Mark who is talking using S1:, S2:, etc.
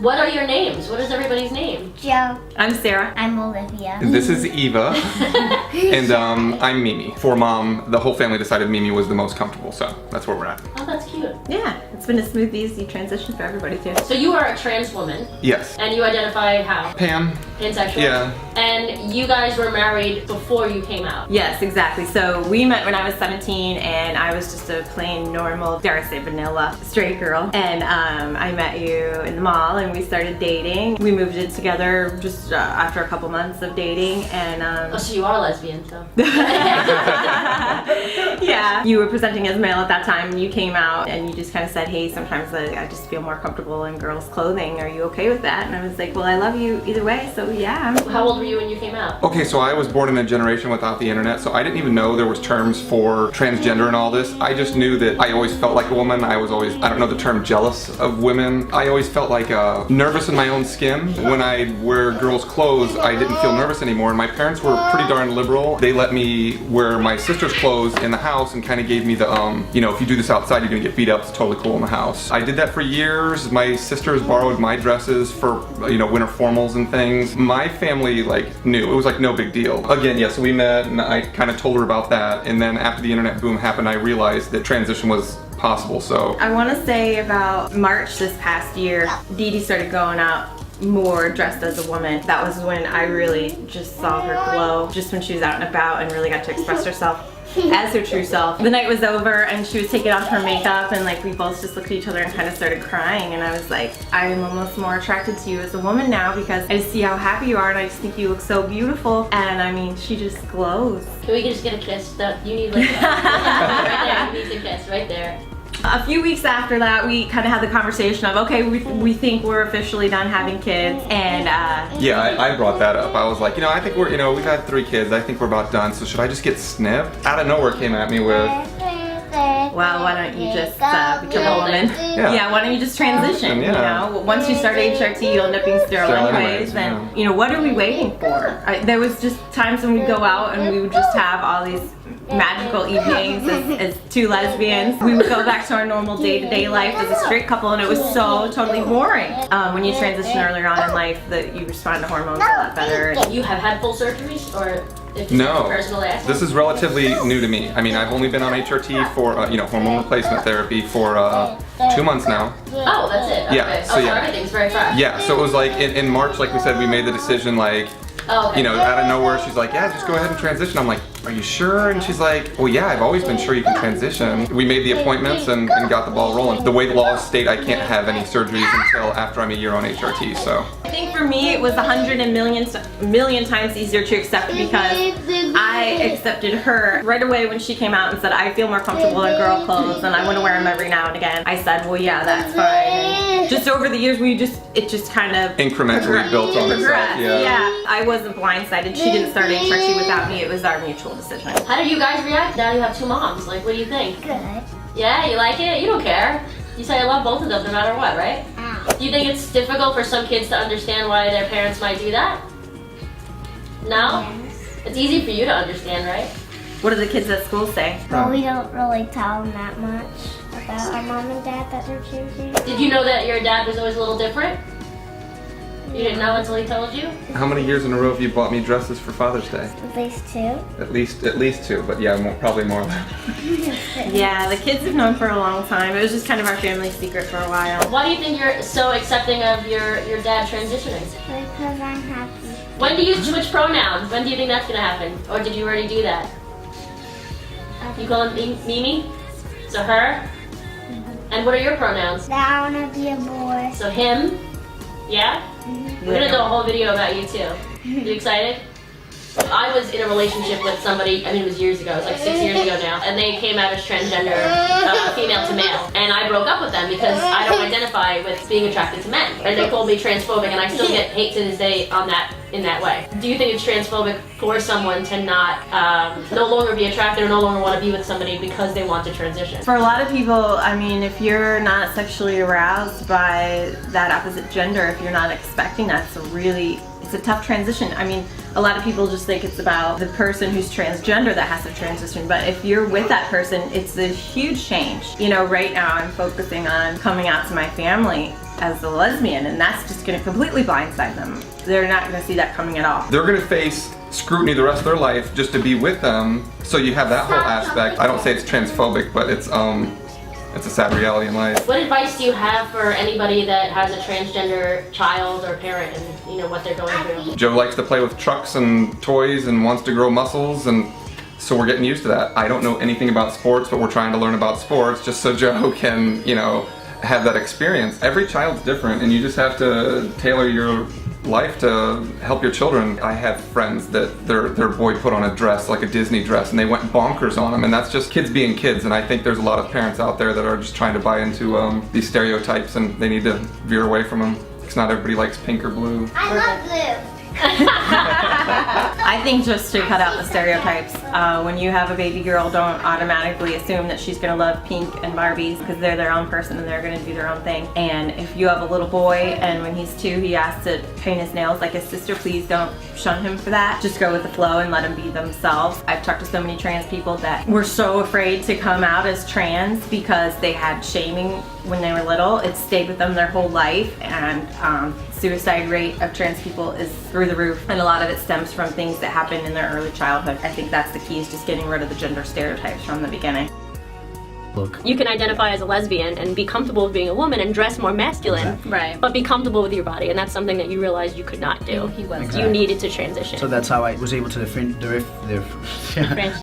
S1: What are your names? What is everybody's name?
S2: Joe.
S3: I'm Sarah.
S2: I'm Olivia.
S4: This is Eva. And I'm Mimi. For Mom, the whole family decided Mimi was the most comfortable, so that's where we're at.
S1: Oh, that's cute.
S3: Yeah, it's been a smooth, easy transition for everybody too.
S1: So you are a trans woman.
S4: Yes.
S1: And you identify how?
S4: Pansexual.
S1: Yeah. And you guys were married before you came out.
S3: Yes, exactly. So we met when I was 17 and I was just a plain, normal, dare I say vanilla, straight girl. And I met you in the mall and we started dating. We moved in together just after a couple months of dating and
S1: Oh, so you are lesbian, so.
S3: Yeah. You were presenting as male at that time and you came out and you just kind of said, hey, sometimes I just feel more comfortable in girls' clothing. Are you okay with that? And I was like, well, I love you either way, so yeah.
S1: How old were you when you came out?
S4: Okay, so I was born in a generation without the internet, so I didn't even know there was terms for transgender and all this. I just knew that I always felt like a woman. I was always, I don't know the term, jealous of women. I always felt like nervous in my own skin. When I wear girls' clothes, I didn't feel nervous anymore. And my parents were pretty darn liberal. They let me wear my sister's clothes in the house and kind of gave me the, you know, if you do this outside, you're gonna get beat up. It's totally cool in the house. I did that for years. My sisters borrowed my dresses for, you know, winter formals and things. My family, like, knew. It was like no big deal. Again, yeah, so we met and I kind of told her about that. And then after the internet boom happened, I realized that transition was possible, so.
S3: I want to say about March this past year, Dee Dee started going out more dressed as a woman. That was when I really just saw her glow, just when she was out and about and really got to express herself as her true self. The night was over and she was taking off her makeup and like we both just looked at each other and kind of started crying and I was like, I'm almost more attracted to you as a woman now because I just see how happy you are and I just think you look so beautiful and I mean she just glows.
S1: Can we just get a kiss? That you need like right there, you need to kiss right there.
S3: A few weeks after that, we kind of had the conversation of, okay, we think we're officially done having kids, and
S4: yeah, I brought that up. I was like, you know, I think we're, you know, we've had 3 kids. I think we're about done. So should I just get snipped? Out of nowhere came at me with,
S3: well, why don't you just become a woman? Yeah, why don't you just transition, you know? Once you start HRT, you'll end up being sterile anyways, and, you know, what are we waiting for? There was just times when we'd go out and we would just have all these magical evenings as 2 lesbians. We would go back to our normal day-to-day life as a straight couple and it was so totally boring. When you transition earlier on in life, that you respond to hormones a lot better.
S1: You have had full surgeries or?
S4: No, this is relatively new to me. I mean, I've only been on HRT for, you know, hormone replacement therapy for 2 months now.
S1: Oh, that's it? Okay.
S4: Yeah, so yeah.
S1: Everything's very fresh.
S4: Yeah, so it was like, in March, like we said, we made the decision, like, you know, out of nowhere, she's like, yeah, just go ahead and transition. I'm like, are you sure? And she's like, well, yeah, I've always been sure you can transition. We made the appointments and got the ball rolling. The way the laws state, I can't have any surgeries until after I'm a year on HRT, so.
S3: I think for me, it was 100 million times easier to accept because I accepted her right away when she came out and said, I feel more comfortable in girl clothes and I want to wear them every now and again. I said, well, yeah, that's fine. And just over the years, it just kind of
S4: incrementally built on itself,
S3: yeah. I wasn't blindsided. She didn't start HRT without me. It was our mutual decision.
S1: How do you guys react now you have 2 moms? Like, what do you think?
S2: Good.
S1: Yeah, you like it? You don't care. You say I love both of them no matter what, right? Do you think it's difficult for some kids to understand why their parents might do that? No?
S2: Yes.
S1: It's easy for you to understand, right?
S3: What do the kids at school say?
S2: Well, we don't really tell them that much about our mom and dad that they're choosing.
S1: Did you know that your dad was always a little different? You didn't know until he told you?
S4: How many years in a row have you bought me dresses for Father's Day?
S2: At least 2.
S4: At least 2, but yeah, probably more than that.
S3: Yeah, the kids have known for a long time. It was just kind of our family secret for a while.
S1: Why do you think you're so accepting of your dad transitioning?
S2: Because I'm happy.
S1: When do you switch pronouns? When do you think that's gonna happen? Or did you already do that? You call him Mimi? So her? And what are your pronouns?
S2: That I want to be a boy.
S1: So him? Yeah? We're gonna do a whole video about you too. You excited? I was in a relationship with somebody, I mean it was years ago, it was like 6 years ago now, and they came out as transgender, female to male. And I broke up with them because I don't identify with being attracted to men. And they called me transphobic and I still get hate to this day on in that way. Do you think it's transphobic for someone to not, no longer be attracted or no longer want to be with somebody because they want to transition?
S3: For a lot of people, I mean, if you're not sexually aroused by that opposite gender, if you're not expecting that, it's a tough transition. I mean, a lot of people just think it's about the person who's transgender that has to transition, but if you're with that person, it's a huge change. You know, right now I'm focusing on coming out to my family as a lesbian, and that's just going to completely blindside them. They're not going to see that coming at all.
S4: They're going to face scrutiny the rest of their life just to be with them. So you have that whole aspect. I don't say it's transphobic, but it's a sad reality in life.
S1: What advice do you have for anybody that has a transgender child or parent and you know what they're going through?
S4: Joe likes to play with trucks and toys and wants to grow muscles, and so we're getting used to that. I don't know anything about sports, but we're trying to learn about sports just so Joe can, you know, have that experience. Every child's different, and you just have to tailor your life to help your children. I have friends that their boy put on a dress, like a Disney dress, and they went bonkers on him, and that's just kids being kids. And I think there's a lot of parents out there that are just trying to buy into these stereotypes, and they need to veer away from them, because not everybody likes pink or blue.
S2: I love blue.
S3: I think just to cut out the stereotypes, when you have a baby girl, don't automatically assume that she's gonna love pink and Barbies, because they're their own person and they're gonna do their own thing. And if you have a little boy and when he's 2 he has to paint his nails like his sister, please don't shun him for that. Just go with the flow and let them be themselves. I've talked to so many trans people that were so afraid to come out as trans because they had shaming when they were little. It stayed with them their whole life, and suicide rate of trans people is through the roof, and a lot of it stems from things that happened in their early childhood. I think that's the key, is just getting rid of the gender stereotypes from the beginning.
S5: Look.
S1: You can identify as a lesbian and be comfortable with being a woman and dress more masculine,
S5: Exactly.
S3: Right.
S1: but be comfortable with your body, and that's something that you realized you could not do.
S3: He was.
S1: You needed to transition.
S5: So that's how I was able to